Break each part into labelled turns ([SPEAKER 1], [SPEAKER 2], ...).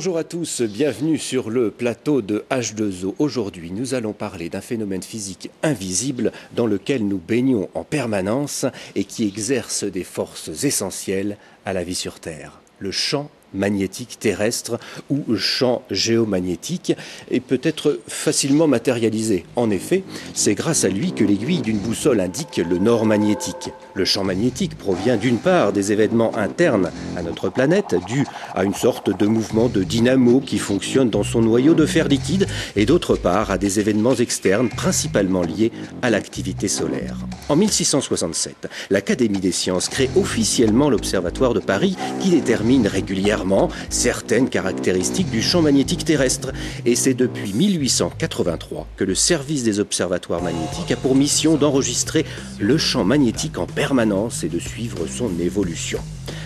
[SPEAKER 1] Bonjour à tous, bienvenue sur le plateau de H2O. Aujourd'hui, nous allons parler d'un phénomène physique invisible dans lequel nous baignons en permanence et qui exerce des forces essentielles à la vie sur Terre. Le champ magnétique terrestre ou champ géomagnétique est peut-être facilement matérialisé. En effet, c'est grâce à lui que l'aiguille d'une boussole indique le nord magnétique. Le champ magnétique provient d'une part des événements internes à notre planète, dus à une sorte de mouvement de dynamo qui fonctionne dans son noyau de fer liquide, et d'autre part à des événements externes principalement liés à l'activité solaire. En 1667, l'Académie des sciences crée officiellement l'Observatoire de Paris qui détermine régulièrement certaines caractéristiques du champ magnétique terrestre. Et c'est depuis 1883 que le service des observatoires magnétiques a pour mission d'enregistrer le champ magnétique en permanence et de suivre son évolution.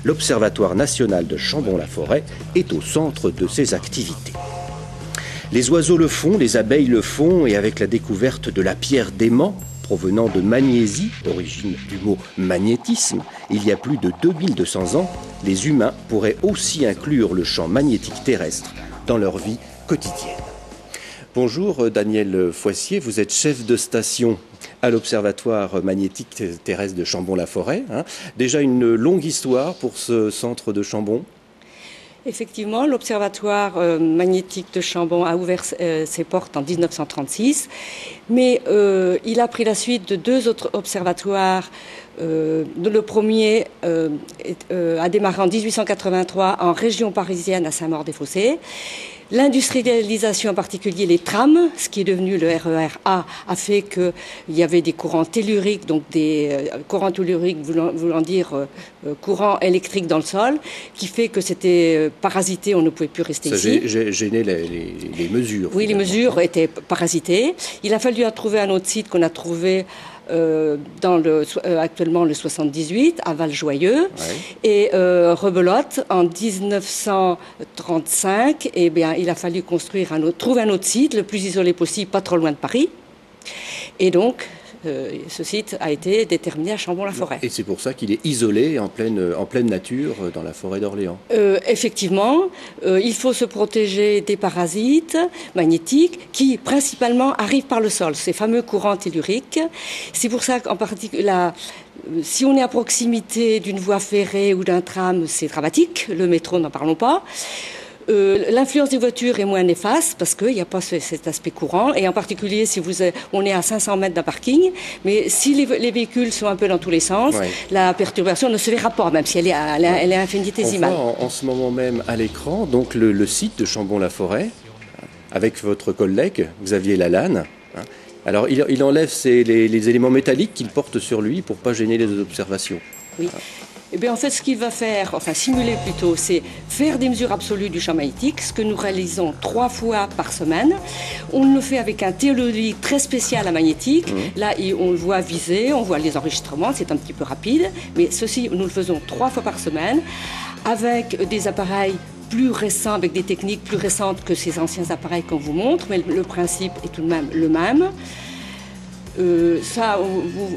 [SPEAKER 1] L'Observatoire national de Chambon-la-Forêt est au centre de ces activités. Les oiseaux le font, les abeilles le font, et avec la découverte de la pierre d'aimant, provenant de Magnésie, origine du mot magnétisme, il y a plus de 2200 ans, les humains pourraient aussi inclure le champ magnétique terrestre dans leur vie quotidienne. Bonjour Daniel Foissier, vous êtes chef de station à l'Observatoire magnétique terrestre de Chambon-la-Forêt. Déjà une longue histoire pour ce centre de Chambon.
[SPEAKER 2] Effectivement, l'Observatoire magnétique de Chambon a ouvert ses portes en 1936, mais il a pris la suite de deux autres observatoires. Le premier a démarré en 1883 en région parisienne à Saint-Maur-des-Fossés. L'industrialisation, en particulier les trams, ce qui est devenu le RER-A, a fait qu'il y avait des courants telluriques, donc des courants telluriques voulant dire courant électrique dans le sol, qui fait que c'était parasité, on ne pouvait plus rester ici.
[SPEAKER 1] Ça gênait les mesures.
[SPEAKER 2] Oui, les mesures étaient parasitées. Il a fallu trouver un autre site qu'on a trouvé actuellement le 78 à Valjoyeux, et rebelote en 1935. Eh bien, il a fallu trouver un autre site le plus isolé possible, pas trop loin de Paris, et donc ce site a été déterminé à Chambon-la-Forêt.
[SPEAKER 1] Et c'est pour ça qu'il est isolé en pleine nature dans la forêt d'Orléans.
[SPEAKER 2] Effectivement, il faut se protéger des parasites magnétiques qui principalement arrivent par le sol, ces fameux courants telluriques. C'est pour ça qu'en particulier, si on est à proximité d'une voie ferrée ou d'un tram, c'est dramatique. Le métro, n'en parlons pas. L'influence des voitures est moins néfaste parce qu'il n'y a pas cet aspect courant, et en particulier si on est à 500 mètres d'un parking, mais si les véhicules sont un peu dans tous les sens, la perturbation ne se verra pas, même si elle est infinitésimale.
[SPEAKER 1] On voit en ce moment même à l'écran donc le site de Chambon-la-Forêt avec votre collègue Xavier Lalanne. Alors il enlève les éléments métalliques qu'il porte sur lui pour ne pas gêner les observations.
[SPEAKER 2] Oui. Eh bien, en fait, ce qu'il va faire, enfin simuler plutôt, c'est faire des mesures absolues du champ magnétique, ce que nous réalisons 3 fois par semaine. On le fait avec un théodolique très spécial à magnétique. Là, on le voit viser, on voit les enregistrements, c'est un petit peu rapide, mais ceci, nous le faisons 3 fois par semaine, avec des appareils plus récents, avec des techniques plus récentes que ces anciens appareils qu'on vous montre, mais le principe est tout de même le même.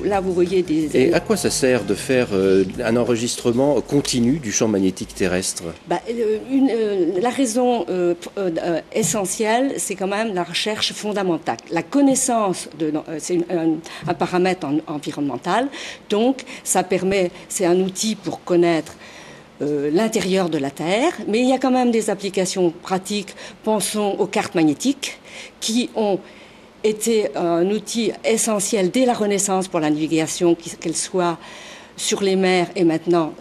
[SPEAKER 2] Là, vous voyez des...
[SPEAKER 1] Et à quoi ça sert de faire un enregistrement continu du champ magnétique terrestre?
[SPEAKER 2] La raison essentielle, c'est quand même la recherche fondamentale. La connaissance, c'est un paramètre environnemental, donc ça permet, c'est un outil pour connaître l'intérieur de la Terre, mais il y a quand même des applications pratiques. Pensons aux cartes magnétiques qui ont était un outil essentiel dès la Renaissance pour la navigation, qu'elle soit sur les mers et maintenant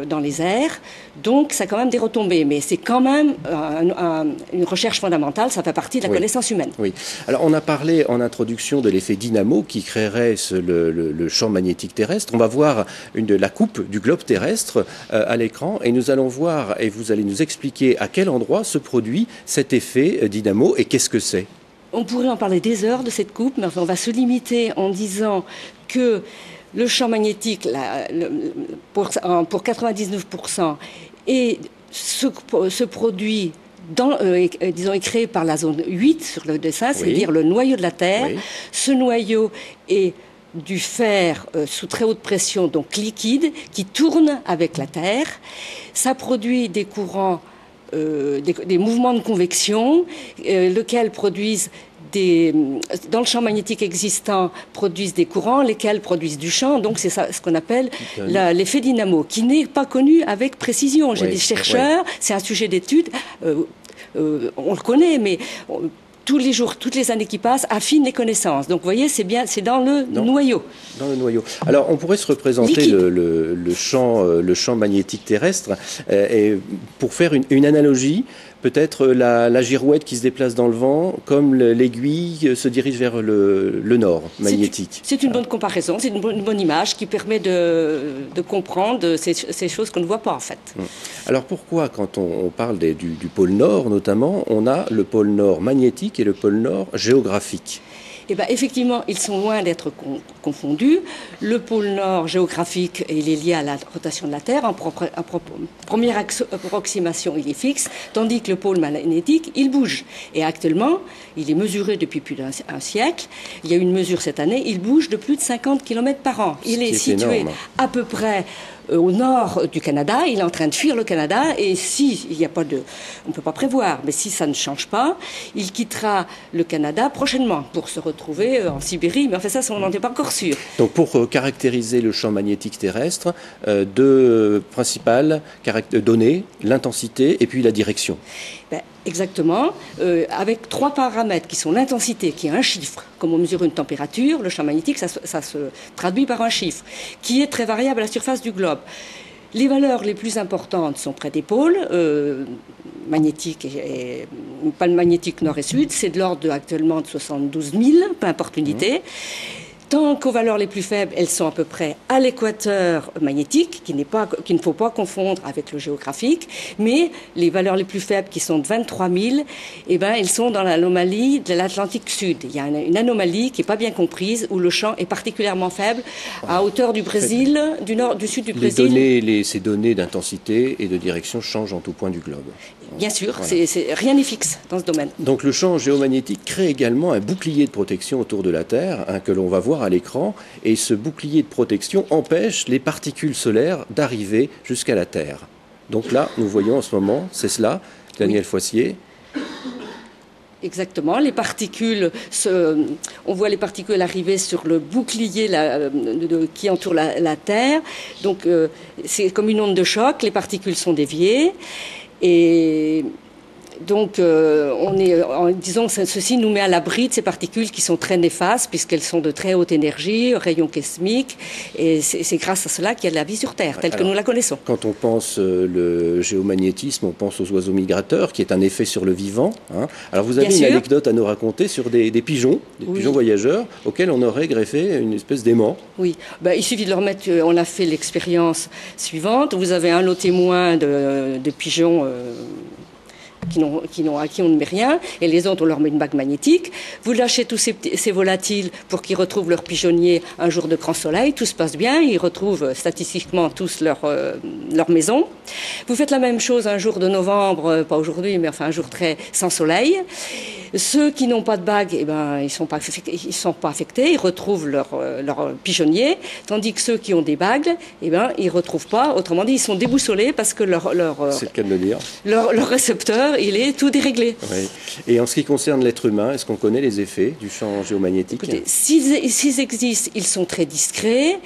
[SPEAKER 2] dans les airs. Donc, ça a quand même des retombées, mais c'est quand même une recherche fondamentale, ça fait partie de la connaissance humaine.
[SPEAKER 1] Oui. Alors, on a parlé en introduction de l'effet dynamo qui créerait le champ magnétique terrestre. On va voir la coupe du globe terrestre à l'écran, et nous allons voir, et vous allez nous expliquer à quel endroit se produit cet effet dynamo et qu'est-ce que c'est.
[SPEAKER 2] On pourrait en parler des heures de cette coupe, mais on va se limiter en disant que le champ magnétique, pour 99%, se produit est créé par la zone 8 sur le dessin, c'est-à-dire le noyau de la Terre. Ce noyau est du fer sous très haute pression, donc liquide, qui tourne avec la Terre. Ça produit des courants des mouvements de convection, lesquels produisent dans le champ magnétique existant, produisent des courants, lesquels produisent du champ. Donc c'est ça, ce qu'on appelle l'effet dynamo, qui n'est pas connu avec précision. J'ai des chercheurs, c'est un sujet d'étude, on le connaît, mais tous les jours, toutes les années qui passent, affinent les connaissances. Donc vous voyez, c'est dans le noyau. Dans le noyau.
[SPEAKER 1] Alors on pourrait se représenter le champ magnétique terrestre et pour faire une analogie. Peut-être la girouette qui se déplace dans le vent, comme l'aiguille se dirige vers le nord magnétique.
[SPEAKER 2] C'est une bonne comparaison, c'est une bonne image qui permet de comprendre ces choses qu'on ne voit pas en fait.
[SPEAKER 1] Alors pourquoi, quand on parle du pôle nord notamment, on a le pôle nord magnétique et le pôle nord géographique ?
[SPEAKER 2] Eh bien, effectivement, ils sont loin d'être confondus. Le pôle nord géographique, il est lié à la rotation de la Terre. En première approximation, il est fixe, tandis que le pôle magnétique, il bouge. Et actuellement, il est mesuré depuis plus d'un siècle. Il y a eu une mesure cette année, il bouge de plus de 50 km par an. Il est situé à peu près au nord du Canada, il est en train de fuir le Canada et si il n'y a pas on ne peut pas prévoir, mais si ça ne change pas, il quittera le Canada prochainement pour se retrouver en Sibérie, mais enfin ça on n'en est pas encore sûr.
[SPEAKER 1] Donc pour caractériser le champ magnétique terrestre, deux principales données, l'intensité et puis la direction.
[SPEAKER 2] Exactement, avec trois paramètres qui sont l'intensité, qui est un chiffre. Comme on mesure une température, le champ magnétique, ça se traduit par un chiffre, qui est très variable à la surface du globe. Les valeurs les plus importantes sont près des pôles, magnétiques et pas le magnétique nord et sud, c'est de l'ordre actuellement de 72 000, peu importe l'unité. Tant qu'aux valeurs les plus faibles, elles sont à peu près à l'équateur magnétique, qu'il ne faut pas confondre avec le géographique, mais les valeurs les plus faibles, qui sont de 23 000, eh ben, elles sont dans l'anomalie de l'Atlantique Sud. Il y a une anomalie qui n'est pas bien comprise, où le champ est particulièrement faible, à hauteur du Brésil, du sud du Brésil.
[SPEAKER 1] Ces données d'intensité et de direction changent en tout point du globe.
[SPEAKER 2] Bien sûr, rien n'est fixe dans ce domaine.
[SPEAKER 1] Donc le champ géomagnétique crée également un bouclier de protection autour de la Terre, que l'on va voir à l'écran, et ce bouclier de protection empêche les particules solaires d'arriver jusqu'à la Terre. Donc là, nous voyons en ce moment, c'est cela, Daniel Foissier.
[SPEAKER 2] Exactement, les particules, on voit les particules arriver sur le bouclier qui entoure la Terre. Donc c'est comme une onde de choc, les particules sont déviées. Et donc, disons que ceci nous met à l'abri de ces particules qui sont très néfastes, puisqu'elles sont de très haute énergie, rayons cosmiques, et c'est grâce à cela qu'il y a de la vie sur Terre, telle que nous la connaissons.
[SPEAKER 1] Quand on pense le géomagnétisme, on pense aux oiseaux migrateurs, qui est un effet sur le vivant. Alors, vous avez une anecdote à nous raconter sur des pigeons, pigeons voyageurs, auxquels on aurait greffé une espèce d'aimant.
[SPEAKER 2] Oui, il suffit de leur mettre, on a fait l'expérience suivante, vous avez un lot témoin de pigeons à qui on ne met rien, et les autres, on leur met une bague magnétique. Vous lâchez tous ces volatiles pour qu'ils retrouvent leur pigeonnier un jour de grand soleil, tout se passe bien, ils retrouvent statistiquement tous leur maison. Vous faites la même chose un jour de novembre, pas aujourd'hui, mais enfin un jour très sans soleil. Ceux qui n'ont pas de bague, eh ben, ils sont pas affectés, ils retrouvent leur pigeonnier, tandis que ceux qui ont des bagues, eh ben, ils retrouvent pas. Autrement dit, ils sont déboussolés parce que c'est le cas de le dire. Leur récepteur, il est tout déréglé.
[SPEAKER 1] Oui. Et en ce qui concerne l'être humain, est-ce qu'on connaît les effets du champ géomagnétique ?
[SPEAKER 2] Écoutez, s'ils existent, ils sont très discrets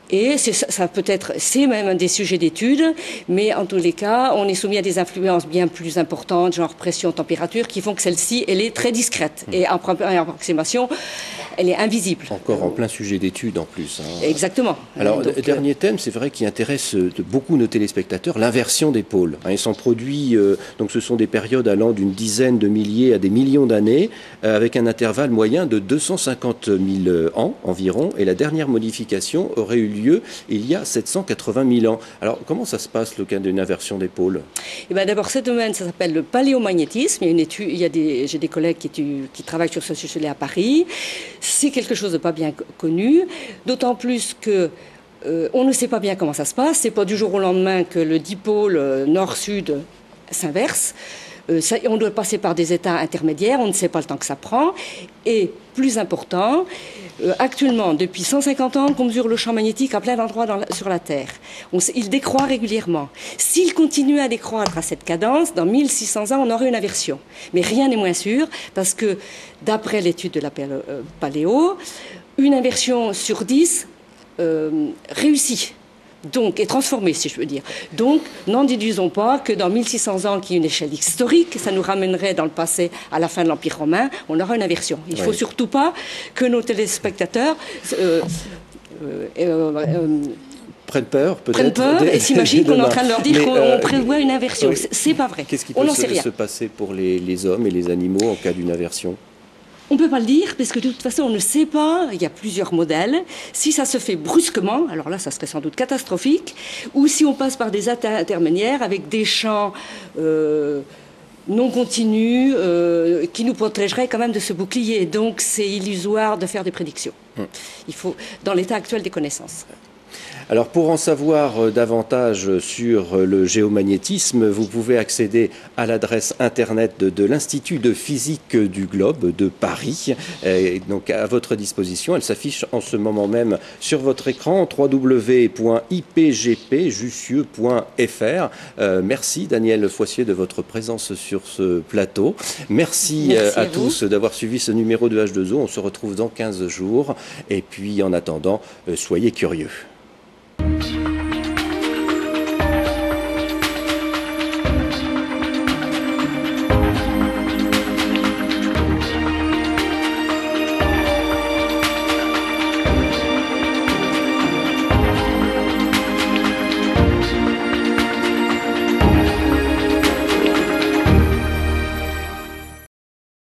[SPEAKER 2] et c'est même un des sujets d'étude, mais en tous les cas, on est soumis à des influences bien plus importantes, genre pression, température, qui font que celle-ci, elle est très discrète. Et en première approximation, elle est invisible.
[SPEAKER 1] Encore en plein sujet d'étude en plus.
[SPEAKER 2] Exactement.
[SPEAKER 1] Alors, dernier thème, c'est vrai qui intéresse beaucoup nos téléspectateurs, l'inversion des pôles. Ils sont produits, donc ce sont des périodes allant d'une dizaine de milliers à des millions d'années, avec un intervalle moyen de 250 000 ans environ, et la dernière modification aurait eu lieu il y a 780 000 ans. Alors, comment ça se passe, le cas d'une inversion des pôles ?
[SPEAKER 2] Eh bien, d'abord, ce domaine, ça s'appelle le paléomagnétisme. J'ai des collègues qui travaillent sur ce sujet-là à Paris. C'est quelque chose de pas bien connu, d'autant plus que on ne sait pas bien comment ça se passe. C'est pas du jour au lendemain que le dipôle nord-sud s'inverse. On doit passer par des états intermédiaires, on ne sait pas le temps que ça prend. Et plus important, actuellement, depuis 150 ans, qu'on mesure le champ magnétique à plein d'endroits sur la Terre. Il décroît régulièrement. S'il continue à décroître à cette cadence, dans 1600 ans, on aurait une inversion. Mais rien n'est moins sûr, parce que, d'après l'étude de la paléo, une inversion sur 10 réussit. Donc, est transformée, si je veux dire. Donc, n'en déduisons pas que dans 1600 ans, qui est une échelle historique, ça nous ramènerait dans le passé à la fin de l'Empire romain, on aura une inversion. Il ne faut surtout pas que nos téléspectateurs
[SPEAKER 1] prennent peur, peut-être.
[SPEAKER 2] Prennent peur et s'imaginent qu'on est en train de leur dire qu'on prévoit une inversion.
[SPEAKER 1] Oui.
[SPEAKER 2] C'est pas vrai.
[SPEAKER 1] Qu'est-ce qui peut se passer pour les hommes et les animaux en cas d'une inversion ?
[SPEAKER 2] On ne peut pas le dire, parce que de toute façon, on ne sait pas, il y a plusieurs modèles. Si ça se fait brusquement, alors là, ça serait sans doute catastrophique, ou si on passe par des intermédiaires avec des champs non continus qui nous protégeraient quand même de ce bouclier. Donc, c'est illusoire de faire des prédictions. Il faut, dans l'état actuel des connaissances.
[SPEAKER 1] Alors pour en savoir davantage sur le géomagnétisme, vous pouvez accéder à l'adresse internet de l'Institut de physique du globe de Paris. Et donc à votre disposition, elle s'affiche en ce moment même sur votre écran, www.ipgpjussieu.fr. Merci Danielle Foissier de votre présence sur ce plateau. Merci à tous d'avoir suivi ce numéro de H2O. On se retrouve dans 15 jours. Et puis en attendant, soyez curieux.